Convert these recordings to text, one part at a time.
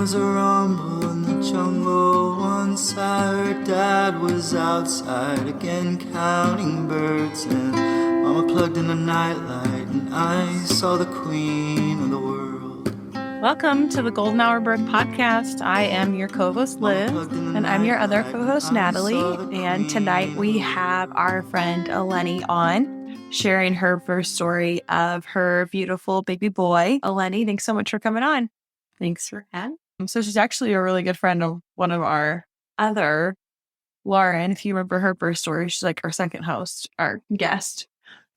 was a rumble in the jungle. Once I heard Dad was outside again counting birds, and Mama plugged in a nightlight, and I saw the queen of the world. Welcome to the Golden Hour Birth Podcast. I am your co-host Liz, and I'm your other co-host Natalie. And tonight we have our friend Eleni on, sharing her first story of her beautiful baby boy. Eleni, thanks so much for coming on. Thanks for having me. So she's actually a really good friend of one of our other, Lauren. If you remember her first story, she's like our second host, our guest.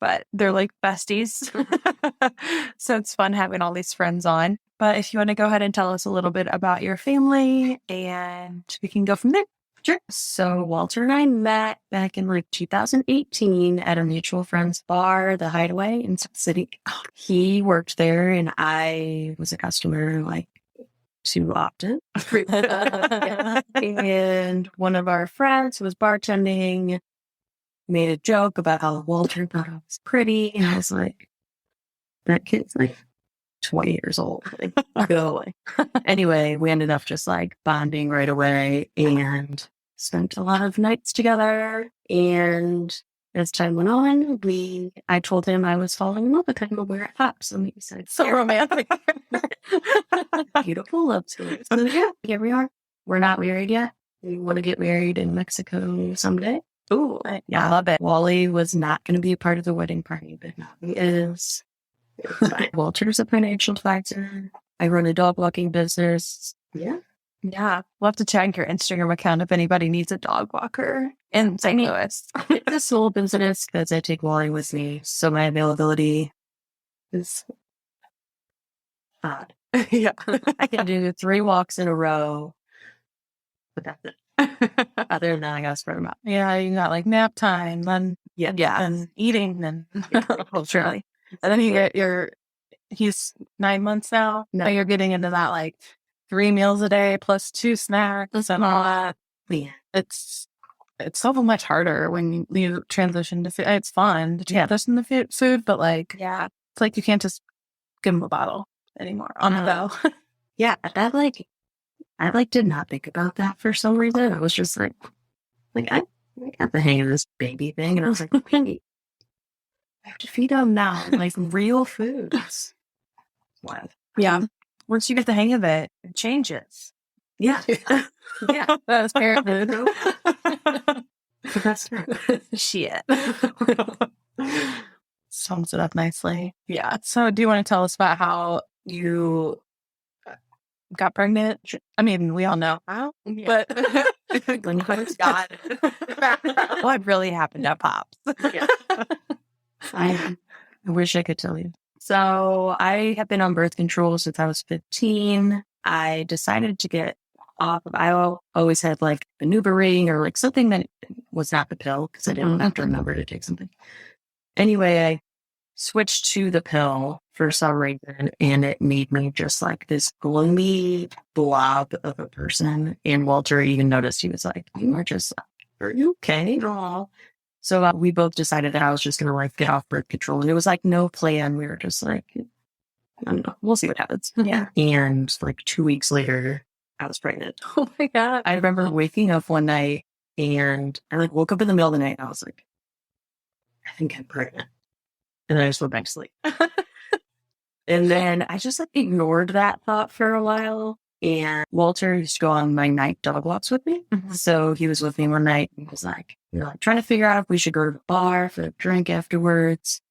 But they're like besties. So it's fun having all these friends on. But if you want to go ahead and tell us a little bit about your family, and we can go from there. Sure. So Walter and I met back in like 2018 at a mutual friend's bar, The Hideaway in South City. He worked there and I was a customer like too often. And one of our friends who was bartending made a joke about how Walter thought I was pretty. And I was like, that kid's like 20 years old. Like, go away. Anyway, we ended up just like bonding right away and spent a lot of nights together. And as time went on, I told him I was falling in love with him, but we're at Pops. And he said, So romantic. Beautiful love story. So yeah, here we are. We're not married yet. We want to get married in Mexico someday. Ooh, Yeah, I love it. Wally was not going to be a part of the wedding party, but now he is. Walter's a financial advisor. I run a dog walking business. Yeah. We'll have to check your Instagram account if anybody needs a dog walker in St. Louis. It's a small business because I take Wally with me, so my availability is odd. Yeah. I can do 3 walks in a row, but that's it. Other than that, I gotta spread them out. Yeah, you got like nap time, then and eating, then culturally. And then you get he's 9 months now. No. So you're getting into that like 3 meals a day plus 2 snacks and all that. Yeah. It's so much harder when you transition to food. It's fun to transition to food, but like, yeah, it's like you can't just give him a bottle anymore on the go. Yeah, I did not think about that for some reason. I was just like I got the hang of this baby thing, and I was like, hey, I have to feed him now, like real food. What? Yeah. Once you get the hang of it, it changes. Yeah. Yeah. That's parenthood. That's true. Shit. Sums it up nicely. Yeah. So do you want to tell us about how you got pregnant? I mean, we all know how, but When you first got what really happened at Pops? Yeah. I wish I could tell you. So I have been on birth control since I was 15. I decided to get off of, I always had like a NuvaRing or like something that was not the pill because I didn't have to remember to take something. Anyway, I switched to the pill for some reason, and it made me just like this gloomy blob of a person. And Walter even noticed. He was like, are you okay? Aww. So we both decided that I was just going to like get off birth control. And it was like no plan. We were just like, I don't know, we'll see what happens. Yeah. And like 2 weeks later, I was pregnant. Oh my God. I remember waking up one night and I like woke up in the middle of the night and I was like, I think I'm pregnant. And then I just went back to sleep. And then I just like ignored that thought for a while. And Walter used to go on my night dog walks with me. Mm-hmm. So he was with me one night and was like, we were like trying to figure out if we should go to the bar for a drink afterwards.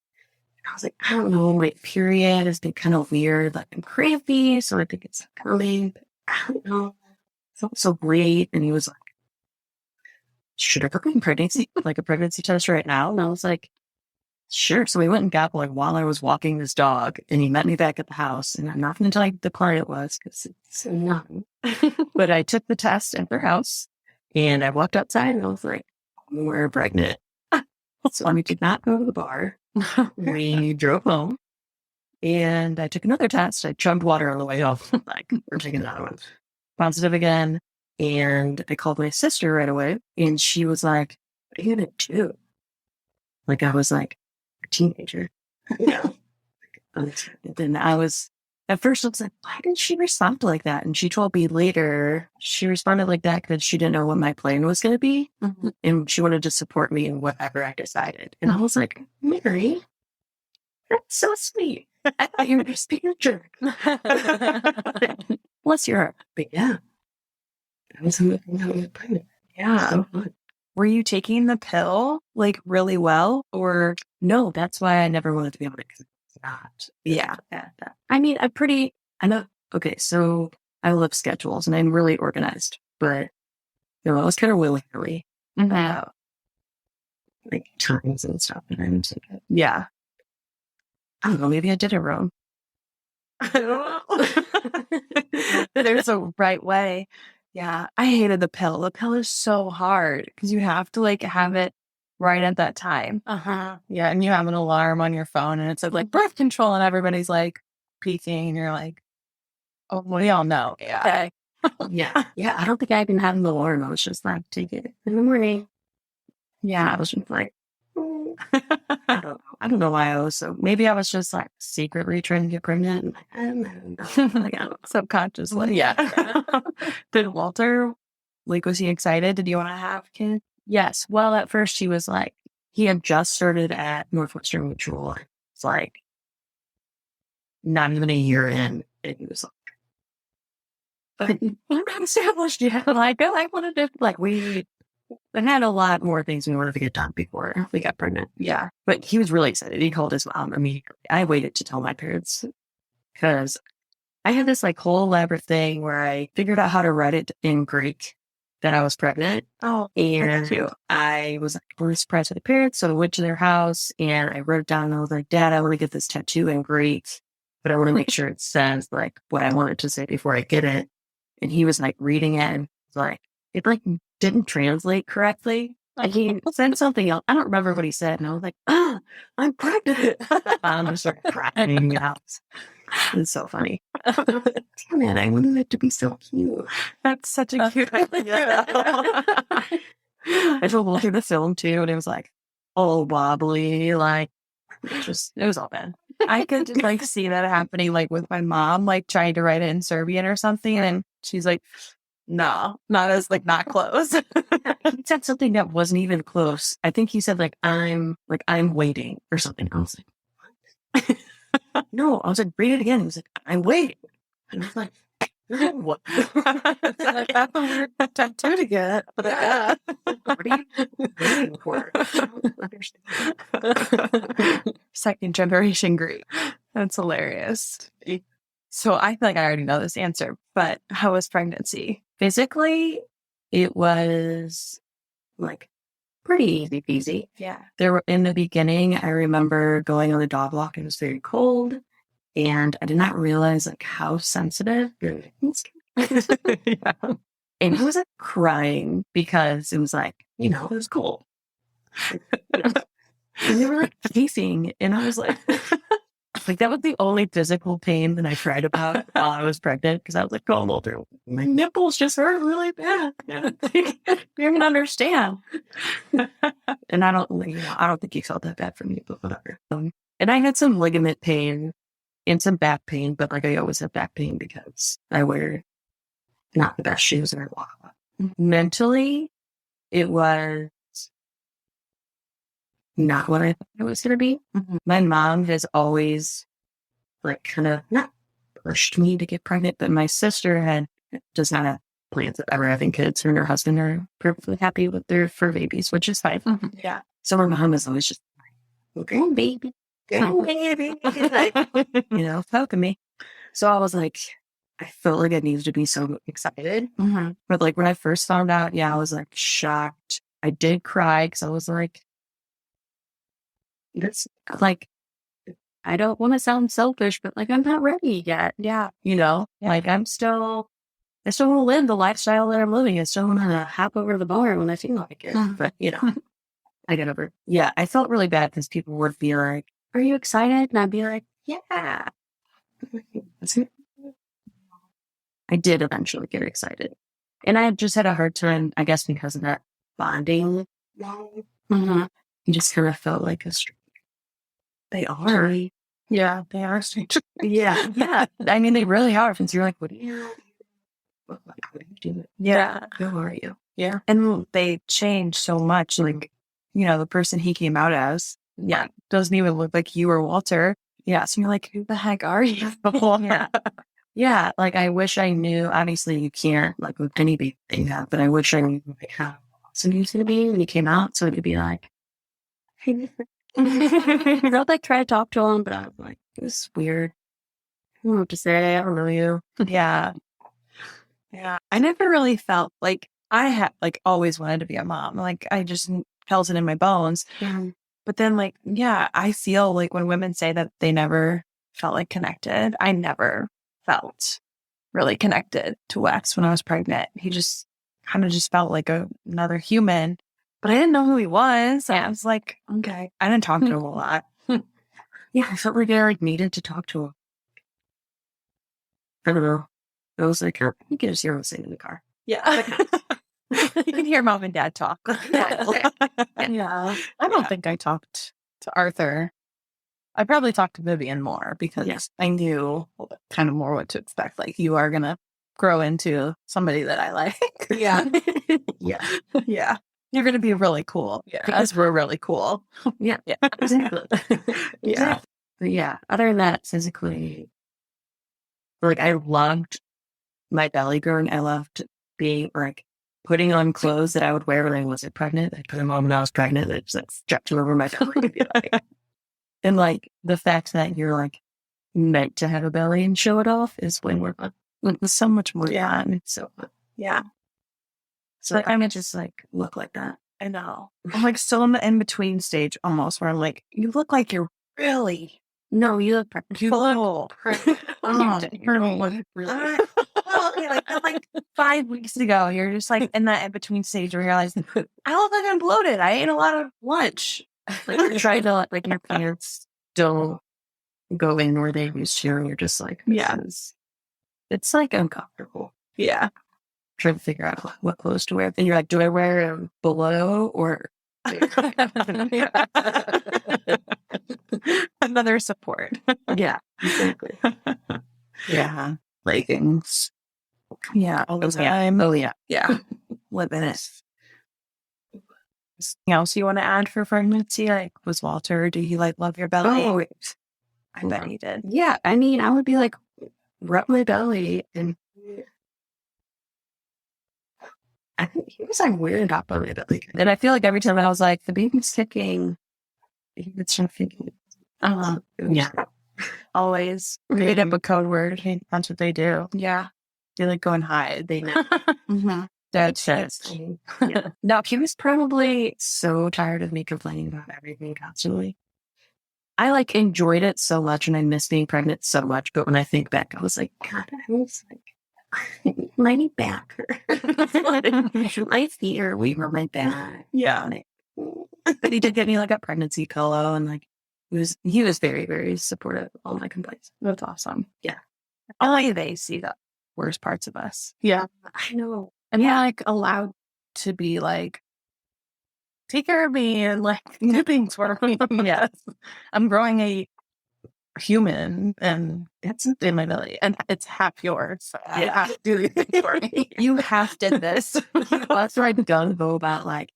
And I was like, I don't know, my period has been kind of weird. Like I'm crampy, so I think it's coming. But I don't know. It felt so great. And he was like, should I book a pregnancy test right now? And I was like, sure. So we went and got one while I was walking this dog, and he met me back at the house. And I'm not going to tell you the part it was because it's annoying. But I took the test at their house, and I walked outside, and I was like, we're pregnant. So we did not go to the bar. We drove home, and I took another test. I chugged water on the way home. Like, we're taking another one. Positive again. And I called my sister right away, and she was like, what are you going to do? Like, I was like, a teenager. You know? And then that was at first I was like, why did she respond like that? And she told me later she responded like that because she didn't know what my plan was going to be. And she wanted to support me in whatever I decided. And I was like, Mary, that's so sweet. I thought you were just being a jerk. Bless your heart. But yeah, I was pregnant. Yeah. So fun. Were you taking the pill like really well, or No, that's why I never wanted to be on it. 'Cause it's not. Yeah. I mean, I know. Okay, so I love schedules and I'm really organized, but I was kind of willy-nilly about like times and stuff. And I'm just like, yeah. I don't know, maybe I did it wrong. I don't know. There's a right way. Yeah. I hated the pill. The pill is so hard because you have to like have it right at that time. Yeah. And you have an alarm on your phone and it's like birth control and everybody's like peeking and you're like, oh, we all know. Yeah. Yeah. I don't think I even had an alarm. I was just like, take it in the morning. Yeah. I was just like, I don't know why I was so. Maybe I was just like secretly trying to get pregnant. I don't know. Like, Subconsciously. Yeah. Did Walter, like, was he excited? Did you want to have kids? Yes. Well, at first he was like, he had just started at Northwestern Mutual. It's like not even a year in, and he was like, "I'm not established yet." Like, I wanted to like we had a lot more things we wanted to get done before we got pregnant. Yeah. But he was really excited. He called his mom immediately. I waited to tell my parents because I had this like whole elaborate thing where I figured out how to write it in Greek that I was pregnant. Oh, And cute. I was like, really surprised with the parents. So I went to their house and I wrote it down and I was like, Dad, I want to get this tattoo in Greek, but I want to make sure it says like what I want it to say before I get it. And he was like reading it and was like, it like didn't translate correctly. And he said something else. I don't remember what he said. And I was like, I'm pregnant. I'm just started crying out. It's so funny. Damn it, I wanted it to be so cute. That's such a cute idea. I told Walter the film too, and it was like all wobbly, like it was all bad. I could just like see that happening like with my mom, like trying to write it in Serbian or something. And she's like, no, not close. He said something that wasn't even close. I think he said I'm waiting or something. I was like, what? No, I was like, read it again. He was like, I'm waiting. And I was like, what? That's a weird tattoo to get. But yeah. What are you waiting for? I don't understand. Second generation Greek. That's hilarious. So I feel like I already know this answer, but how was pregnancy? Physically, it was like pretty easy peasy. Yeah. There were in the beginning, I remember going on the dog walk. It was very cold, and I did not realize like how sensitive. Yeah. And I was like crying because it was like, it was cold. And they were like teasing, and I was like, that was the only physical pain that I cried about while I was pregnant because I was like, oh, Walter, my nipples just hurt really bad. You don't understand. And I don't think he felt that bad for me, but whatever. And I had some ligament pain and some back pain, but like I always have back pain because I wear not the best shoes and I walk a lot. Mentally, it was not what I thought it was going to be. Mm-hmm. My mom has always like kind of not pushed me to get pregnant, but my sister does not have plans of ever having kids. Her and her husband are perfectly happy with their fur babies, which is fine. Mm-hmm. Yeah. So my mom is always just like, grandbaby, poking me. So I was like, I felt like I needed to be so excited. Mm-hmm. But like when I first found out, I was like shocked. I did cry because I was like, that's like, I don't want to sound selfish, but like, I'm not ready yet. Yeah. Like I still want to live the lifestyle that I'm living. I still want to hop over the bar when I feel like it. But, I get over. Yeah. I felt really bad because people would be like, are you excited? And I'd be like, yeah. I did eventually get excited. And I just had a hard time, I guess, because of that bonding. Mm-hmm. You just kind of felt like a stranger. They are. Yeah, they are strange. Yeah. Yeah. I mean, they really are. Since you're like, what do you do? Yeah. Who are you? Yeah. And they change so much. Like, the person he came out as, doesn't even look like you or Walter. Yeah. So you're like, who the heck are you? Yeah. Yeah. Like, I wish I knew. Obviously, you can't, like, with any baby that, but I wish I knew, like, how awesome he was going to be when he came out. So it could be like, I'd like try to talk to him, but I was like, it was weird. I don't know what to say. I don't know you. Yeah. Yeah. I never really felt like I had always wanted to be a mom. Like I just felt it in my bones. Yeah. But then I feel like when women say that they never felt like connected, I never felt really connected to Wex when I was pregnant. He just kind of just felt like another human, but I didn't know who he was. I was like, okay. I didn't talk to him a lot. Yeah, I felt like I needed to talk to him. I don't know. I was like, you can just hear him sing in the car. Yeah. You can hear mom and dad talk. Yeah. I don't think I talked to Arthur. I probably talked to Vivian more because I knew kind of more what to expect. Like you are going to grow into somebody that I like. Yeah. Yeah. Yeah. You're going to be really cool. Yeah. Because we're really cool. Yeah. Yeah. Exactly. Yeah. But yeah. Other than that, physically, like I loved my belly growing. I loved being like putting on clothes that I would wear when I wasn't pregnant. I put them on when I was pregnant. That just like strapped them over my belly. And like the fact that you're like meant to have a belly and show it off is when we're so much more fun. It's so fun. Yeah. So I kind of just like look like that. I know. I'm like still in the in between stage almost where I'm like, you look like you're really. No, you look pregnant. You look pregnant. Like 5 weeks ago, you're just like in that in between stage where you're like, I look like I'm bloated. I ate a lot of lunch. Like you're trying to like your pants don't go in where they used to, and you're just like, it's like uncomfortable. Yeah. Trying to figure out what clothes to wear. Then you're like, do I wear them below or another support? Yeah, exactly. Yeah. Leggings. Yeah. All the time. Oh yeah. Yeah. Living it. Anything else you want to add for pregnancy? Like, was Walter, do he like love your belly? Oh, I bet he did. Yeah. I mean, I would be like, rub my belly, and I think he was like weird about my belly. And I feel like every time I was like, the baby's kicking, it's shaking. Yeah. Always made up a code word. That's what they do. Yeah. They like go and hide. They know. Mm-hmm. That's it. Yeah. No, he was probably so tired of me complaining about everything constantly. I like enjoyed it so much and I miss being pregnant so much. But when I think back, I was like, God, I was like, my back hurt. My feet are weak on my back. Yeah. But he did get me like a pregnancy pillow, and like he was very, very supportive of all my complaints. That's awesome. Yeah. Only they see the worst parts of us. Yeah. I know. And we're like allowed to be like, take care of me and like do things for me. Yes. I'm growing a human and it's in my belly and it's half yours. So I have to do these things for me. You have to this. That's where I'd go about like,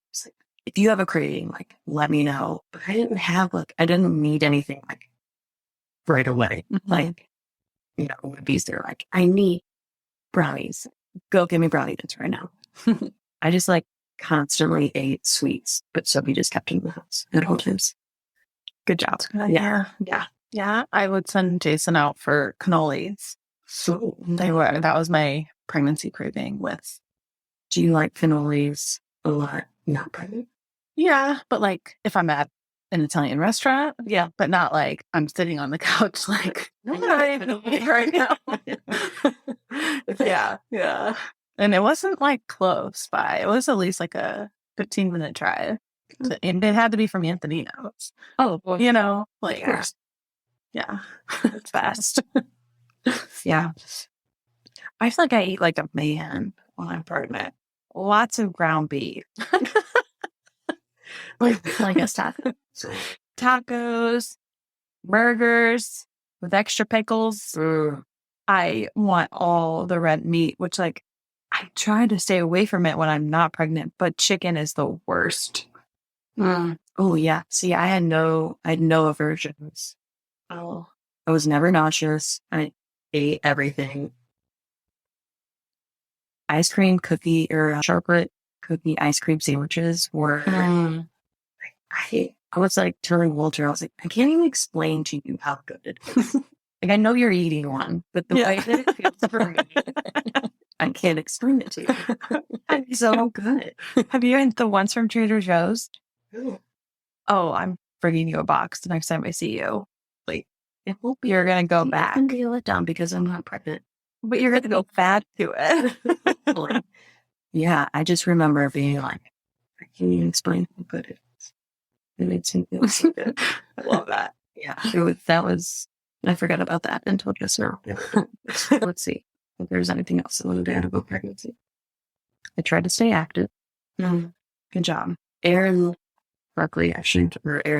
if you have a craving, like let me know. But I didn't need anything like right away. Mm-hmm. Like, when bees, they're like, I need brownies. Go get me brownie bits right now. I just like constantly ate sweets, but Sophie just kept in the house at all times. Good job. Yeah. Yeah. I would send Jason out for cannolis. So That was my pregnancy craving with. Do you like cannolis a lot? Not pregnant? Yeah. But like if I'm at an Italian restaurant, but not like I'm sitting on the couch like right now. Yeah. And it wasn't like close by. It was at least like a 15-minute drive. And it had to be from Anthony's. Oh, boy. Like, yeah, it's fast. Yeah. I feel like I eat like a man when I'm pregnant. Lots of ground beef. like us tacos. Tacos, burgers, with extra pickles. Mm. I want all the red meat, which like I try to stay away from it when I'm not pregnant, but chicken is the worst. Oh yeah. See, I had no aversions. Oh, I was never nauseous. I ate everything. Ice cream cookie or chocolate cookie ice cream sandwiches were. I was like telling Walter, I was like, I can't even explain to you how good it is. Like, I know you're eating one, but the way that it feels for me, I can't explain it to you. It's so good. Have you had the ones from Trader Joe's? Ooh. Oh, I'm bringing you a box the next time I see you. Like, it won't be. You're going to go I back, can deal it down because I'm not pregnant. but you're going to go back to it. Like, yeah, I just remember being like, I can't even explain how good it is. It makes me feel so good. I love that. Yeah, I forgot about that until just now. Let's see if there's anything else I wanted to add about pregnancy. I tried to stay active. Good job. Erin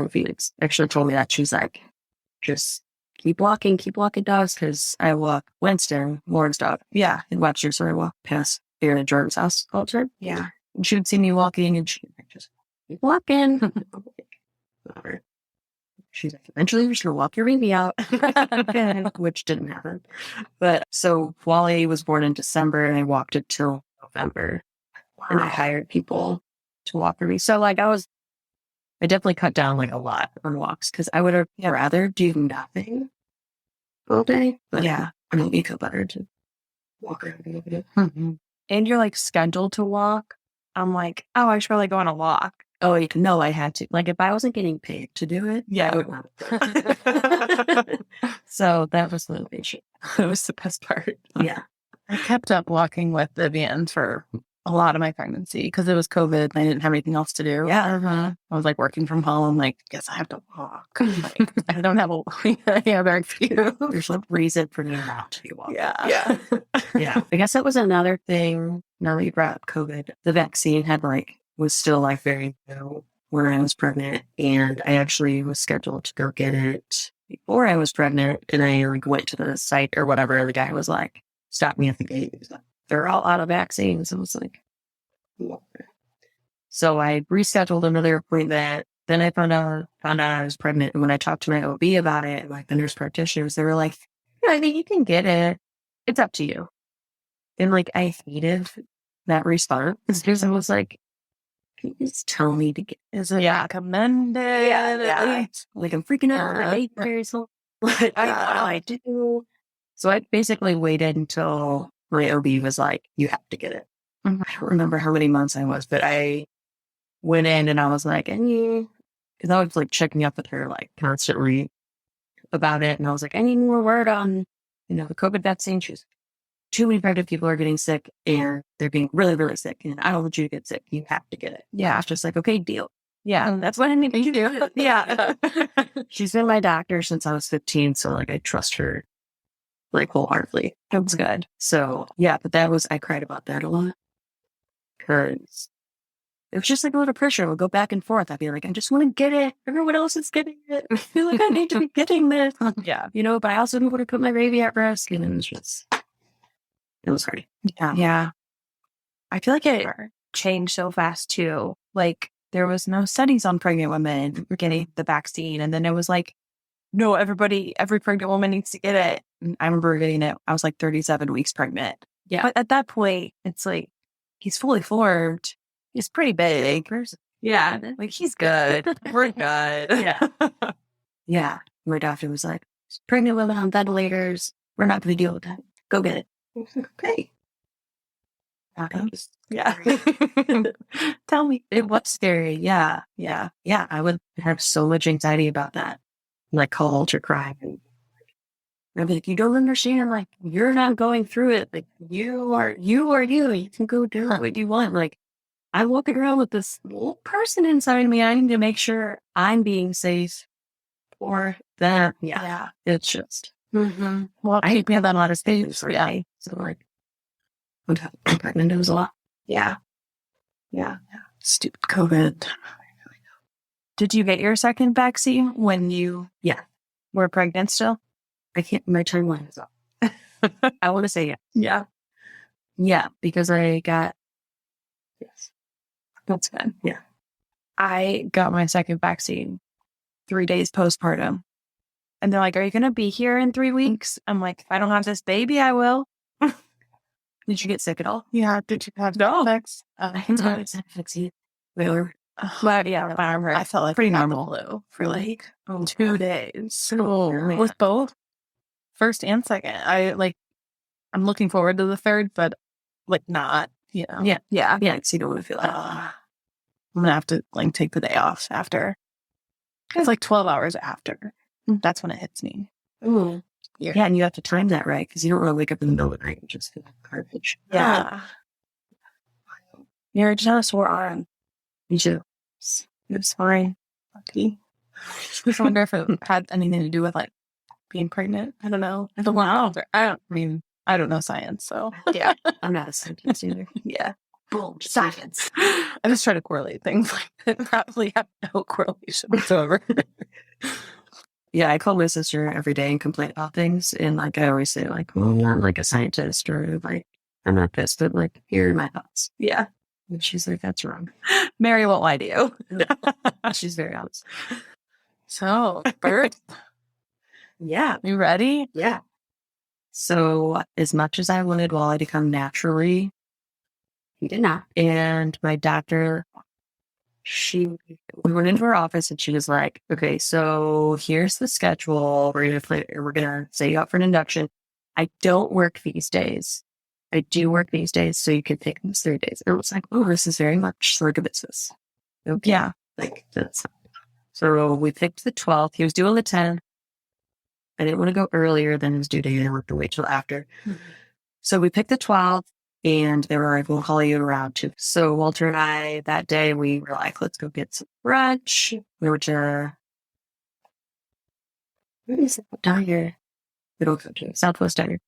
Phoenix actually told me that. She was like, just keep walking dogs, because I walk Winston, Lauren's dog. Yeah. In Webster, so I walk past Erin and Jordan's house all the time. Yeah. And she would see me walking and she'd like, just keep walking. Whatever. She's like, eventually you're just gonna walk your baby out. Which didn't happen. But so Wally was born in December and I walked it till November. Wow. And I hired people to walk for me. So like I definitely cut down like a lot on walks, because I would have rather do nothing all day. But Yeah. I mean, it feel better to walk around a little bit. And you're like scheduled to walk. I'm like, oh, I should probably go on a walk. Oh, no, I had to. Like, if I wasn't getting paid to do it, Yeah. I would want it. So that was motivation. That was the best part. Yeah. I kept up walking with Vivian for a lot of my pregnancy because it was COVID and I didn't have anything else to do. Yeah. I was like working from home. Like, guess I have to walk. Like, I don't have very few. There's no reason for me not to be walking. Yeah. Yeah. I guess that was another thing. Now that you brought up COVID, the vaccine was still like very new where I was pregnant, and I actually was scheduled to go get it before I was pregnant, and I like went to the site or whatever. The guy was like, stopped me at the gate. He was like, they're all out of vaccines. I was like, what? So I rescheduled another appointment. Then I found out I was pregnant, and when I talked to my OB about it, like the nurse practitioners, they were like, yeah, I think you can get it. It's up to you. And like I hated that response because I was like, can you just tell me to get Is it recommended? Yeah. Like I'm freaking out. I hate prayers. What I do. So I basically waited until my OB was like, you have to get it. I don't remember how many months I was, but I went in and I was like, because I was like checking up with her like constantly about it. And I was like, I need more word on, the COVID vaccine. She was too many pregnant people are getting sick and they're being really, really sick. And I don't want you to get sick. You have to get it. Yeah. It's just like, okay, deal. Yeah. That's what I need to do. Yeah. She's been my doctor since I was 15. So like, I trust her like wholeheartedly. That's good. So yeah, but I cried about that a lot. Because it was just like a little pressure. I would go back and forth. I'd be like, I just want to get it. Everyone else is getting it. I feel like I need to be getting this. Yeah. But I also don't want to put my baby at risk. And it was hard. Yeah. Yeah. I feel like it changed so fast too. Like there was no studies on pregnant women getting the vaccine. And then it was like, no, every pregnant woman needs to get it. And I remember getting it. I was like 37 weeks pregnant. Yeah. But at that point, it's like, he's fully formed. He's pretty big. Yeah. Like he's good. We're good. Yeah. Yeah. My doctor was like, pregnant women on ventilators, we're not going to deal with that. Go get it. Okay. Yeah. Tell me. It was scary. Yeah. Yeah. Yeah. I would have so much anxiety about that. Like call Ultra crying. And I'd be like, you don't understand. Like, you're not going through it. Like, you are you. You can go do what you want. Like, I'm walking around with this little person inside me. I need to make sure I'm being safe for them. Yeah. It's just. Well, I had that a lot of space. Yeah. So like, I'm pregnant. It was a lot. Yeah. Stupid COVID. Did you get your second vaccine when you were pregnant still? I can't, my timeline is up. I want to say yeah. Yeah. Yeah, because I got, yes. That's good. Yeah. I got my second vaccine 3 days postpartum. And they're like, are you going to be here in 3 weeks? I'm like, if I don't have this baby, I will. Did you get sick at all? Yeah. Did you have no effects? I had side effects. Well, But yeah, I felt like pretty I had the normal. flu for like Oh, 2 days. Oh, man. With both first and second. I'm looking forward to the third, but like not, you know. Yeah. Yeah. Yeah, because you don't want to feel that. I'm gonna have to like take the day off after. It's like 12 hours after. That's when it hits me. Ooh. Yeah. Yeah, and you have to time that right because you don't want to wake up in the middle of the night and just feel like garbage. Yeah. You're just on a sore arm. Me too. It was fine. Lucky. I wonder if it had anything to do with like being pregnant. I don't know. I don't know science, so Yeah. I'm not a scientist either. yeah. Boom. Science. I just try to correlate things like that probably have no correlation whatsoever. Yeah, I call my sister every day and complain about things. And like I always say, like, well, I'm not like a scientist or like I'm not this, but like here are my thoughts. Yeah. And she's like, that's wrong. Mary won't lie to you. She's very honest. So, birth. Yeah. You ready? Yeah. So as much as I wanted Wally to come naturally, he did not. And my doctor, we went into her office and she was like, okay, so here's the schedule. We're gonna set you up for an induction. I don't work these days. I do work these days, so you can take these 3 days. And I was like, oh, this is very much like a business. Okay. Yeah. Like that's so we picked the 12th. He was due on the 10th. I didn't want to go earlier than his due date. I wanted to wait till after. Mm-hmm. So we picked the 12th. And they were like, we'll call you around 2. So Walter and I, that day, we were like, let's go get some brunch. We were to, where is it? Diner. Middle country, Southwest Diner.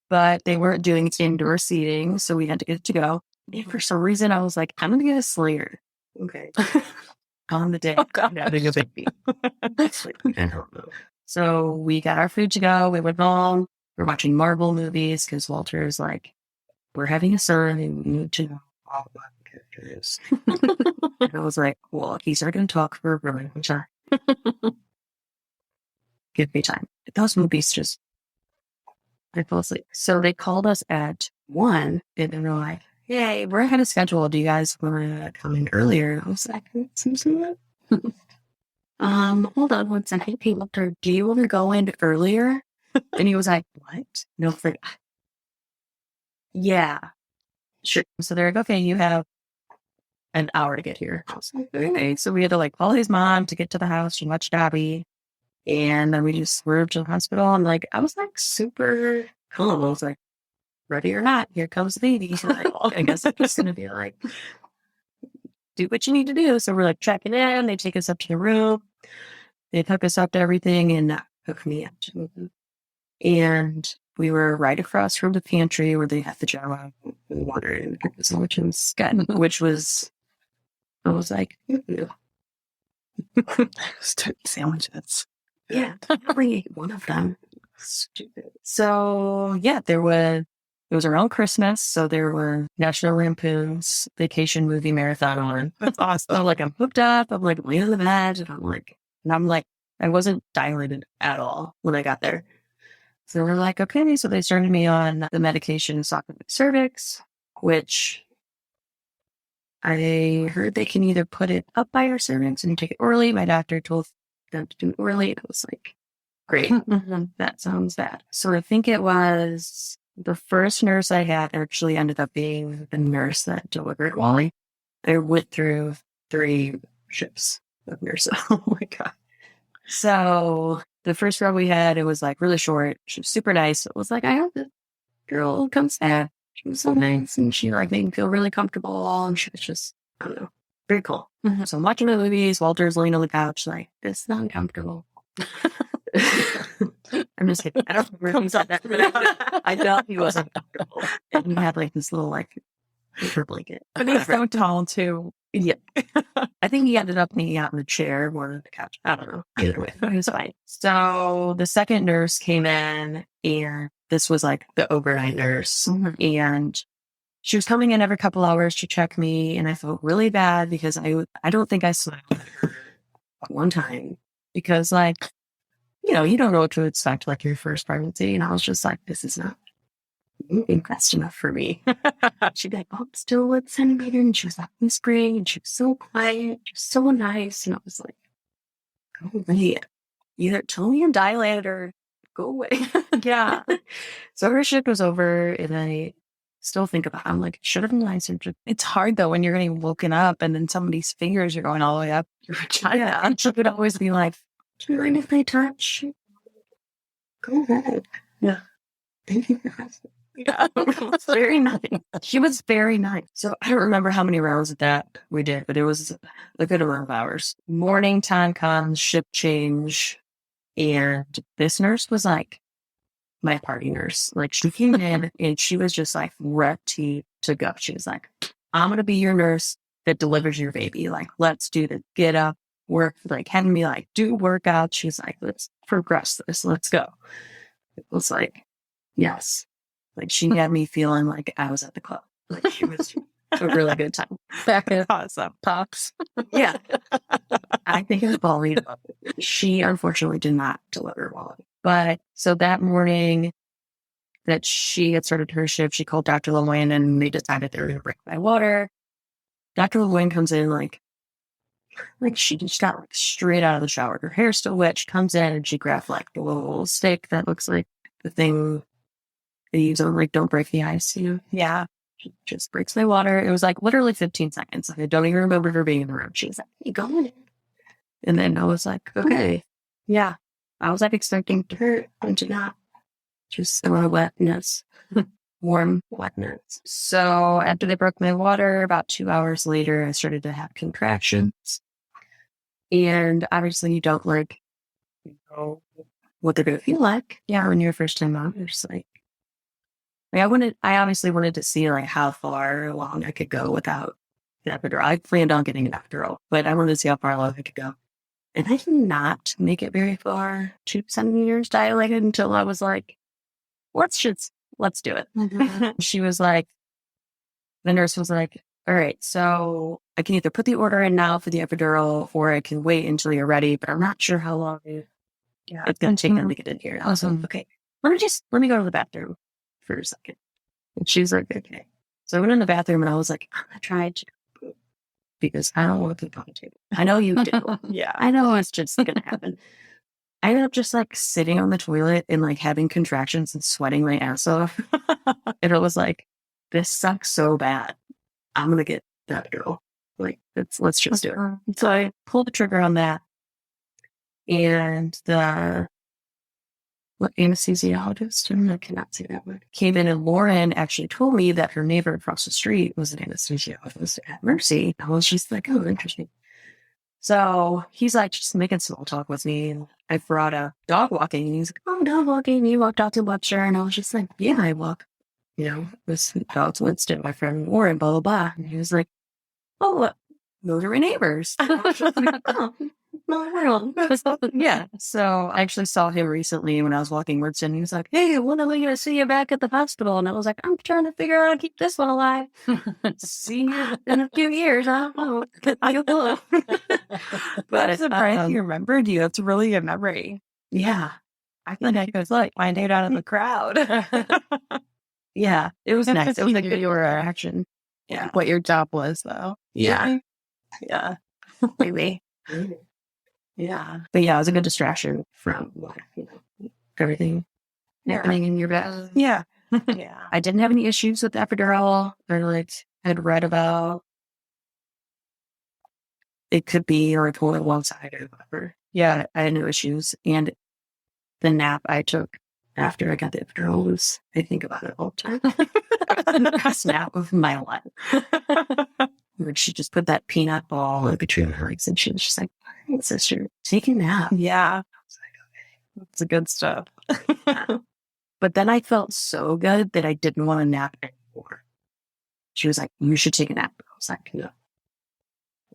But they weren't doing indoor seating, so we had to get it to go. And for some reason, I was like, I'm going to get a Slayer. Okay. On the day. Oh, God. Having a baby. I don't know. So we got our food to go. We went home. We're watching Marvel movies because Walter's like, we're having a son and we need to know all about the characters. And I was like, well, he's not going to talk for a really long time. Give me time. Those movies just, I fell asleep. So they called us at 1 and they were like, hey, we're ahead of schedule. Do you guys want to come in earlier? I was like, hold on one second. Hey, Walter, do you want to go in earlier? And he was like, what? No, yeah, sure. So they're like, okay, you have an hour to get here. I was like, okay. So we had to like call his mom to get to the house and watch Dobby. And then we just swerved to the hospital. And like, I was like super calm. I was like, ready or not, here comes the baby. Like, I guess I'm just going to be like, do what you need to do. So we're like checking in. They take us up to the room. They hook us up to everything and hook me up to and we were right across from the pantry where they had the Java and water and which was, I was like, sandwiches. Yeah, I only ate one of them. Stupid. So yeah, it was around Christmas, so there were National Lampoon's Vacation Movie Marathon on. That's awesome. I'm like, I'm hooked up. I'm like laying on the bed, and I'm like, I wasn't dilated at all when I got there. So we're like, okay. So they started me on the medication soften my cervix, which I heard they can either put it up by your cervix and take it orally. My doctor told them to do it orally. I was like, great. That sounds bad. So I think it was the first nurse I had actually ended up being the nurse that delivered Wally. I went through 3 shifts of nurses. Oh my God. So the first girl we had, it was like really short. She was super nice. It was like, I hope this girl comes back. She was so nice. And she like made me feel really comfortable. And she was just, I don't know, very cool. So I'm watching the movies. Walter's laying on the couch like, this is not uncomfortable. I'm just kidding. I don't remember if he said that. But I felt he wasn't comfortable. And he had like this little like paper blanket. But he's so tall too. Yeah. I think he ended up being out in the chair more than the couch. I don't know. Either way, it was fine. So the second nurse came in, and this was like the overnight nurse. And she was coming in every couple hours to check me, and I felt really bad because I don't think I smiled at her one time because, like, you know, you don't know what to expect, like your first pregnancy. And I was just like, this is not moving fast enough for me. She'd be like, oh, I'm still 1 centimeter. And she was like whispering, and she was so quiet. She was so nice. And I was like, go away. Either tell me I'm dilated or go away. Yeah. So her shift was over, and I still think about it. I'm like, should have been nicer. It's hard though when you're getting woken up and then somebody's fingers are going all the way up your vagina. And she would always be like, do you mind if I touch? Go ahead. Yeah. Thank you for asking. Yeah, it was very nice. She was very nice. So I don't remember how many rounds of that we did, but it was a good amount of hours. Morning time comes, shift change, and this nurse was like my party nurse. Like, she came in and she was just like ready to go. She was like, I'm going to be your nurse that delivers your baby. Like, let's do the get up, work, like having me like do workouts. She's like, let's progress this. Let's go. It was like, yes. Like, she had me feeling like I was at the club. Like, she was a really good time. Back in awesome pops. Yeah. I think it was Wally. She unfortunately did not deliver Wally. But so that morning that she had started her shift, she called Dr. LeWayne, and they decided they were going to break my water. Dr. LeWayne comes in like she just got like straight out of the shower. Her hair's still wet. She comes in and she grabbed like the little stick that looks like the thing they use on like don't break the ice, you know? Yeah. She just breaks my water. It was like literally 15 seconds. Like, I don't even remember her being in the room. She was like, you going in? And then I was like, okay. Yeah. I was like expecting to hurt and to not. Just a lot of wetness. Warm wetness. So after they broke my water, about 2 hours later, I started to have contractions. And obviously you don't like know what they're going to feel like. Yeah. When you're first time mom, you're just like I obviously wanted to see like how far along I could go without the epidural. I planned on getting an epidural, but I wanted to see how far along I could go. And I did not make it very far, 2 centimeters dilated, until I was like, let's do it. She was like, the nurse was like, all right, so I can either put the order in now for the epidural, or I can wait until you're ready, but I'm not sure how long it's going to take them to get in here. And I was like, okay, let me go to the bathroom for a second. And she was like, okay. So I went in the bathroom and I was like, I'm going to try to poop because I don't want to poop on the table. I know you do. Yeah. I know it's just going to happen. I ended up just like sitting on the toilet and like having contractions and sweating my ass off. And it was like, this sucks so bad. I'm going to get the epidural. Like, let's just do it. So I pulled the trigger on that. And the anesthesiologist, I cannot say that word, came in, and Lauren actually told me that her neighbor across the street was an anesthesiologist at Mercy. I was just like, oh, interesting. So he's like just making small talk with me, and I brought a dog walking, and he's like, oh, dog walking. You walked out to Webster, and I was just like, yeah, I walk. You know, this dog's Winston, my friend Warren, blah, blah, blah. And he was like, oh, those are my neighbors. I was just like, oh, no, yeah. So I actually saw him recently when I was walking Winston. He was like, hey, when are we going to see you back at the hospital? And I was like, I'm trying to figure out how to keep this one alive. See you in a few years. I don't know. But I'm surprised you remembered you. It's really a memory. Yeah. I feel like I was like find out of the crowd. Yeah. It was nice. It was a good interaction. Yeah. What your job was, though. Yeah. Yeah. Maybe. Yeah. But yeah, it was a good distraction from everything happening in your bed. Yeah. Yeah. I didn't have any issues with epidural. Or like I'd read about it could be or pull it one side or whatever. Yeah, I had no issues. And the nap I took after I got the epidural was, I think about it all the time. The best nap of my life. Like, she just put that peanut ball in between her legs, and she was just like, all right, sister, take a nap. Yeah. I was like, okay. It's the good stuff. But then I felt so good that I didn't want to nap anymore. She was like, you should take a nap. I was like, no.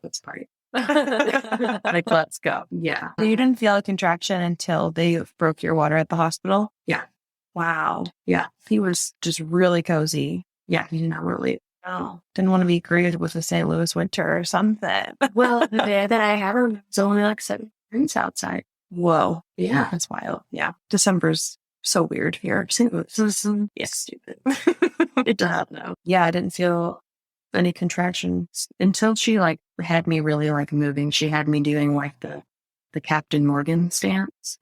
let's party. Like, let's go. Yeah. So you didn't feel a contraction until they broke your water at the hospital? Yeah. Wow. Yeah. He was just really cozy. Yeah. He did not really. Oh, didn't want to be greeted with the St. Louis winter or something. Well, the day that I had her, it's only like 7 degrees outside. Whoa. Yeah. That's wild. Yeah. December's so weird here. St. Louis. Yeah. Stupid. It does, though. Yeah, I didn't feel any contractions Until she like had me really like moving. She had me doing like the Captain Morgan stance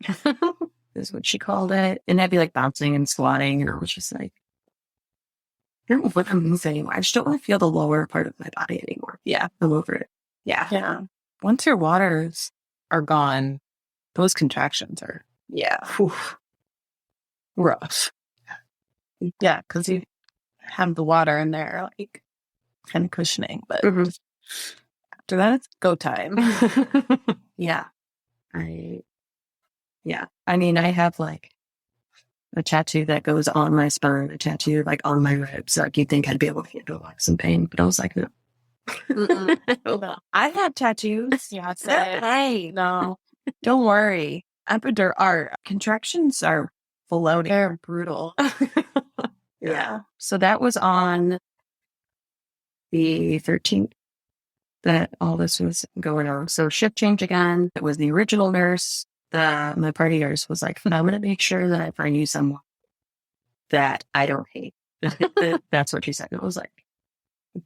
is what she called it. And I'd be like bouncing and squatting. And I was just like, I don't want to move anymore. I just don't want to feel the lower part of my body anymore. Yeah. I'm over it. Yeah. Yeah. Once your waters are gone, those contractions are Yeah. rough. Yeah, because you have the water in there, like kind of cushioning, but Mhm. after that, it's go time. Yeah. I mean, I have like a tattoo that goes on my spine, a tattoo like on my ribs. Like you'd think I'd be able to handle like some pain, but I was like, no. No. I had tattoos. Yeah, same. Hey, No. don't worry. Our contractions are floating. They're brutal. Yeah. So that was on the 13th that all this was going on. So shift change again. It was the original nurse. My party nurse was like, I'm going to make sure that I find you someone that I don't hate. That's what she said. It was like,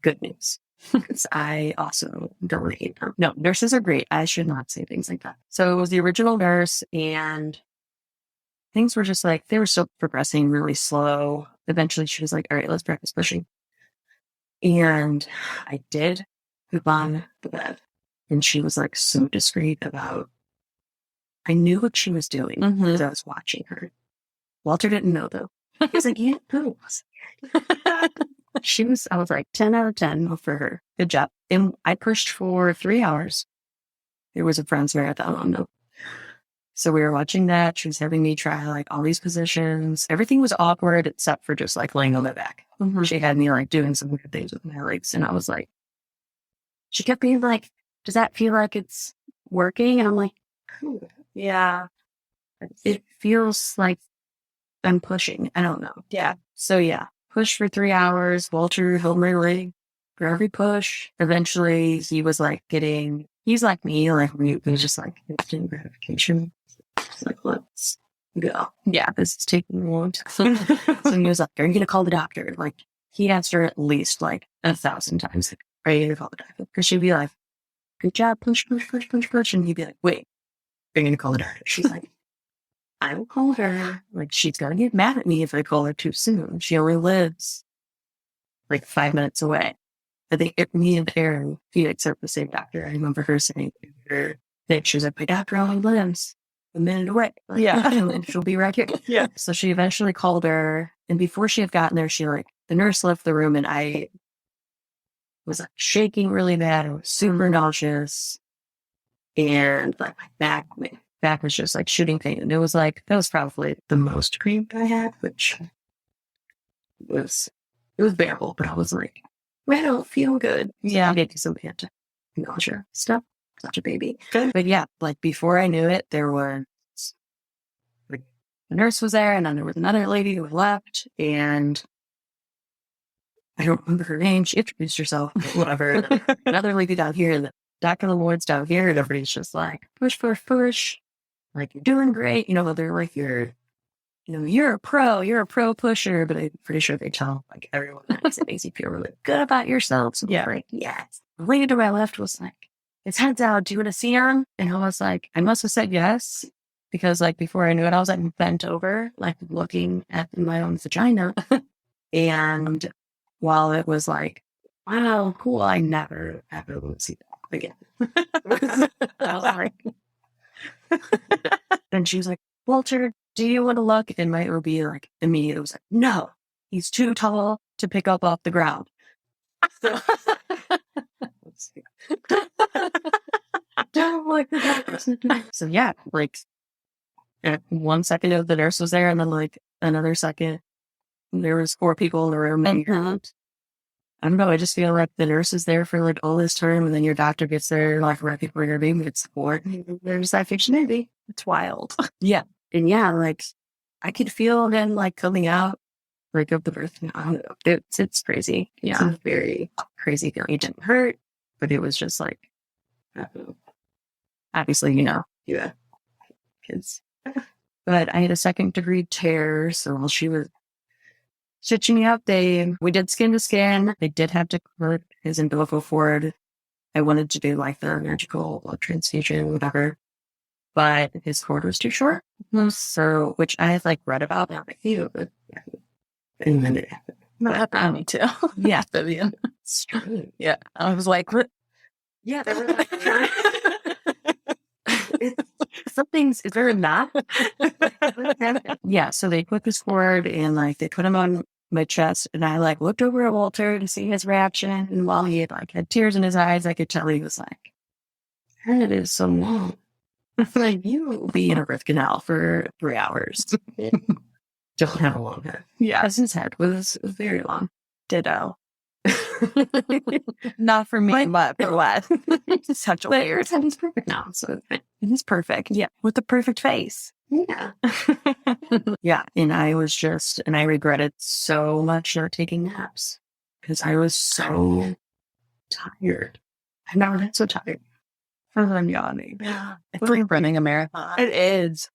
good news. Because I also don't hate them. No, nurses are great. I should not say things like that. So it was the original nurse, and things were just like, they were still progressing really slow. Eventually she was like, all right, let's practice pushing. And I did poop on the bed. And she was like so discreet about, I knew what she was doing because I was watching her. Walter didn't know though. He was like, yeah, poop. I was like 10 out of 10 for her. Good job. And I pushed for 3 hours. It was a friend's marathon on though. So we were watching that. She was having me try like all these positions. Everything was awkward except for just like laying on my back. She had me like doing some weird things with my legs. And I was like, she kept being like, does that feel like it's working? And I'm like, Yeah. it feels like I'm pushing. I don't know. Yeah. So yeah, push for 3 hours. Walter held my leg for every push. Eventually he was like he's like me, like he was just like instant gratification. It's like, let's go. Yeah. This is taking a long time. So he was like, are you going to call the doctor? Like he asked her at least like 1,000 times, like, are you going to call the doctor? Because she'd be like, good job, push. And he'd be like, wait, are you going to call the doctor? She's like, I will call her. Like, she's going to get mad at me if I call her too soon. She only lives like 5 minutes away. I think me and Erin, Felix, are the same doctor. I remember her saying to her that she was like, my doctor only lives a minute away. Like, Yeah. and she'll be right here. Yeah. So she eventually called her. And before she had gotten there, the nurse left the room and I was like shaking really bad. I was super nauseous. And like my back was just like shooting pain. And it was like, that was probably the most cream I had, which was, it was bearable, but I was like, I don't feel good. So Yeah. I did some anti-nausea stuff. Such a baby. Good. But yeah, like before I knew it, there was like the nurse was there and then there was another lady who had left and I don't remember her name. She introduced herself, but whatever. Another lady down here and Dr. Lloyd's down here and everybody's just like, push. Like, you're doing great. You know, they're like, you're a pro pusher, but I'm pretty sure they tell like everyone that makes it makes you feel really good about yourself. So Yeah. like, yes. The lady to my left was like, his head's out. Do you want to see him? And I was like, I must have said yes. Because like before I knew it, I was like bent over, like looking at my own vagina. And while it was like, wow, cool, I never ever would see that again. I was like, then she was like, Walter, do you want to look? And my would be like, immediately was like, no, he's too tall to pick up off the ground. So, let's see. Don't like the So yeah, like 1 second of the nurse was there, and then like another second, there was 4 people in the room. And I don't know. I just feel like the nurse is there for like all this time, and then your doctor gets there like right before your baby gets born. And there's that fiction baby. It's wild. Yeah. And yeah, like I could feel them like coming out, break up the birth. I don't know. It's crazy. It's a very crazy feeling. It didn't hurt, but it was just like, I don't know. Obviously, yeah, kids. But I had a 2nd-degree tear, so while she was stitching me up, we did skin to skin. They did have to convert his umbilical cord. I wanted to do like the magical blood transfusion, whatever, but his cord was too short. So, which I had like read about. And I'm like, ew, but and then it happened. That happened to me too. Yeah, Vivian. strange. Yeah. I was like, what? Yeah, they were like, something's is there not? Yeah, so they put this cord and like they put him on my chest, and I like looked over at Walter to see his reaction, and while he had tears in his eyes, I could tell he was like, "It is so long." Like, you will be in a birth canal for 3 hours. Don't have a long head. Yeah. Because his head was very long. Ditto. Not for me, but for what? Such a weird. His head is perfect now, so It is perfect. Yeah. With the perfect face. yeah. Yeah, and I regretted so much not taking naps because I was so tired. I've never been so tired. I'm yawning. Yeah. It's like running a marathon. It is.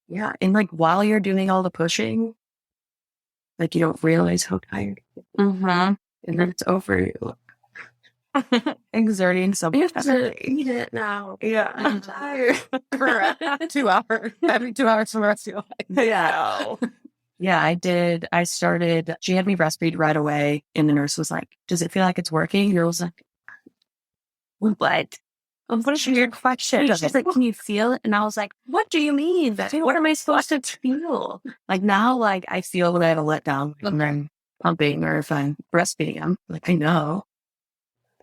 Yeah, and like while you're doing all the pushing, like you don't realize how tired you are. Mm-hmm. And then it's over. You look, Exerting so you much have to eat it now. Yeah. I'm tired. For 2 hours. Every 2 hours for the rest of your life. Yeah. Yeah, I did. She had me breastfeed right away. And the nurse was like, "Does it feel like it's working?" The girl was like, "What?" What is your question? She's like, "Can you feel it?" And I was like, "What do you mean? What am I supposed to feel?" Like now, like I feel when I have a letdown when I'm pumping or if I'm breastfeeding. I'm like, I know.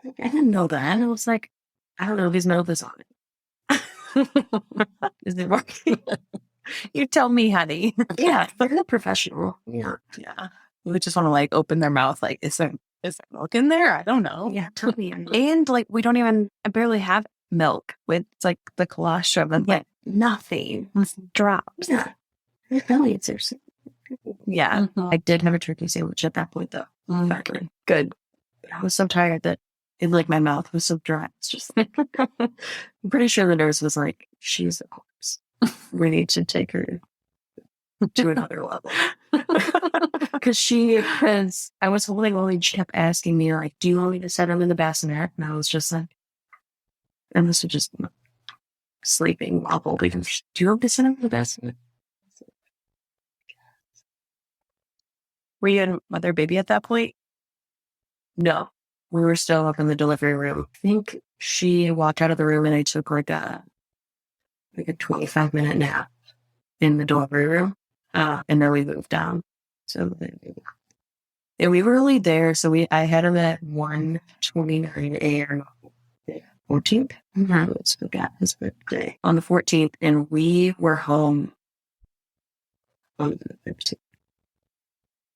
I didn't know that. I was like, I don't know. There's no this on it. Is it working? You tell me, honey. Yeah, but you're a professional. Yeah. Yeah. We just want to like open their mouth. Like, is there milk in there? I don't know. Yeah, tell me. And like, I barely have milk with like the colostrum and like Nothing. drops. Yeah. My belly is there. Yeah. I did have a turkey sandwich at that point, though. Okay. Good. But I was so tired that my mouth was so dry. It's just like, I'm pretty sure the nurse was like, "She's a corpse. We need to take her to another level." Because I was holding Wally, she kept asking me, like, "Do you want me to set him in the bassinet?" And I was just like, I must have just sleeping while holding him. "Do you want me to set him in the bassinet?" Were you in mother baby at that point? No, we were still up in the delivery room. I think she walked out of the room and I took like a 25-minute nap in the delivery room. And then we moved down. So and we were only there. So I had him at 1:29 a.m. 14th. Let's forget his birthday on the 14th, and we were home on the 15th.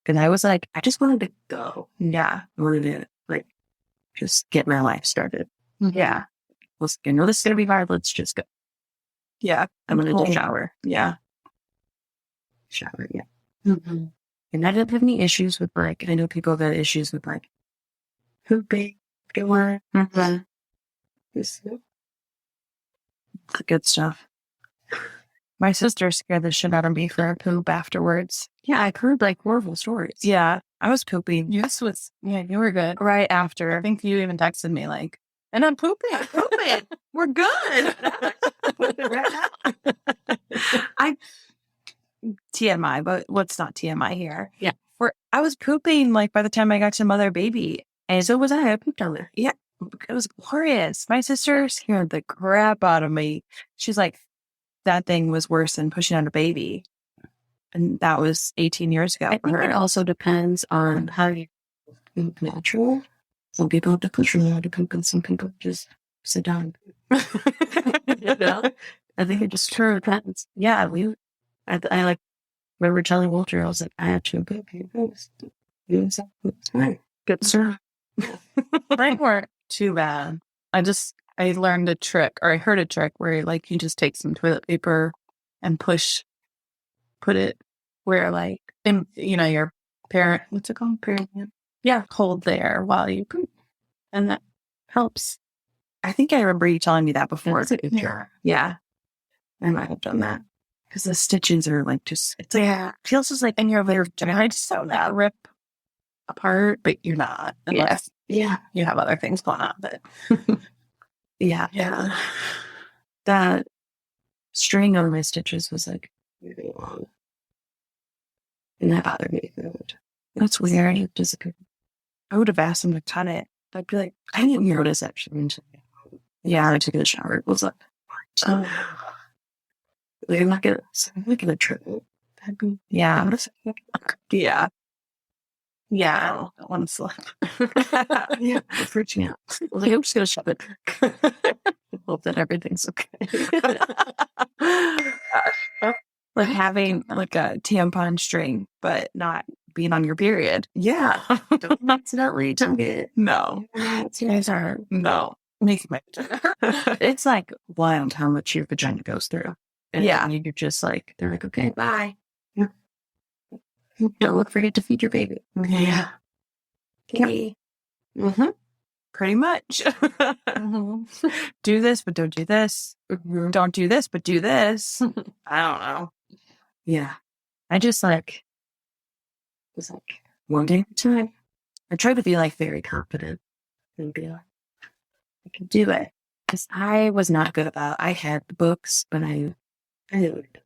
And I was like, I just wanted to go. Yeah. I wanted to like just get my life started. Yeah. I know this is gonna be hard. Let's just go. Yeah. I'm gonna shower. Yeah. Shower. Yeah. And I didn't have any issues with like, I know people have had issues with like pooping. This Good stuff. My sister scared the shit out of me for a poop afterwards. Yeah, I've heard like horrible stories. Yeah. I was pooping. You were good. Right after. I think you even texted me like, and I'm pooping. We're good. TMI, but what's not TMI here? Yeah. I was pooping like by the time I got to mother baby. And so was I. I pooped on there. Yeah. It was glorious. My sister scared the crap out of me. She's like, that thing was worse than pushing out a baby. And that was 18 years ago. I think it also depends on how you poop natural. Some people have to push really hard to poop, and some people just sit down. You know? I think it just depends. Yeah, I like remember telling Walter, I was like, I have to poop. He goes, "You fine." Good sir. Mine weren't too bad. I learned a trick, or I heard a trick where like you just take some toilet paper and put it where like your parent, what's it called? Perineum. Yeah, hold there while you poop, and that helps. I think I remember you telling me that before. That's a good trick. Yeah. I might have done that. Because the stitches are like it's like, feels just like, And you're trying to sew that rip apart, but you're not unless you have other things going on. But yeah. That string on my stitches was like really long. And that bothered me. That's weird. I would have asked him to cut it. I'd be like, I didn't notice actually until I took a shower. It was like, what? I'm not gonna trip. yeah. Yeah. Yeah, I don't want to slip. Yeah, it's freaking out. I was like, I'm just gonna shove it. Hope that everything's okay. Like having like a tampon string, but not being on your period. Yeah. Don't accidentally tug it. No. You guys are Makes my it's like wild how much your vagina goes through. And Yeah. you're just like, they're like, okay, bye. Don't forget to feed your baby. Yeah. Okay. Pretty much. Do this, but don't do this. Don't do this, but do this. I don't know. Yeah. I just like, was like, one day at a time. I try to be like very confident and be like, I can do it. Because I was not good about, I had the books, but I didn't.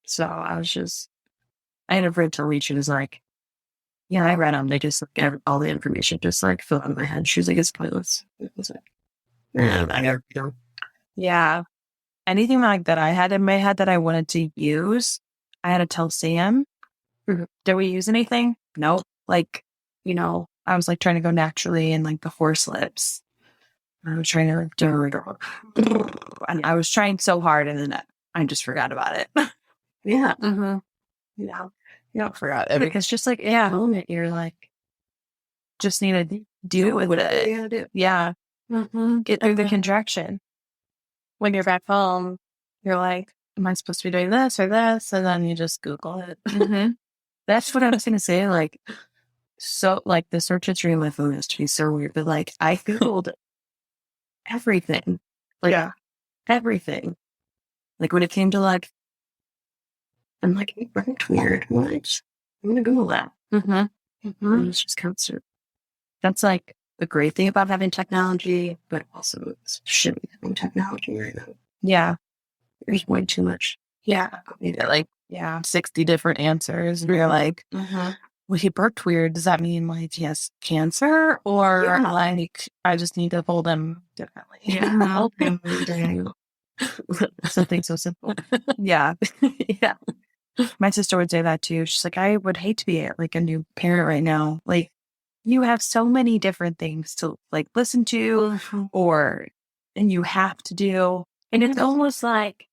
So I had a friend tell me, she was like, yeah, I read them. They just like all the information just like filled in my head. She was like, it's pointless. It was like, I never read them. Yeah. Anything like that I had in my head that I wanted to use, I had to tell Sam. Did we use anything? Nope. Like, I was like trying to go naturally and like the horse lips. I was trying to and I was trying so hard and then I just forgot about it. Yeah. Yeah, forgot it because just like Moment you're like, just need to deal with it. You gotta do. Yeah, get through the contraction. When you're back home, you're like, "Am I supposed to be doing this or this?" And then you just Google it. That's what I was gonna say. Like, so like the search history on my phone has to be so weird, but like I Googled everything. Like everything. Like when it came to like, I'm like, it worked weird. What? I'm gonna Google that. And it's just constant. That's like the great thing about having technology, but also it's shitty having technology right now. Yeah, There's way too much. yeah. You get like 60 different answers. And you're like, well, he birthed weird. Does that mean like he has cancer or like I just need to hold him differently? Yeah. Something so simple. Yeah. My sister would say that too. She's like, I would hate to be like a new parent right now. Like you have so many different things to like listen to and you have to do. And it's almost like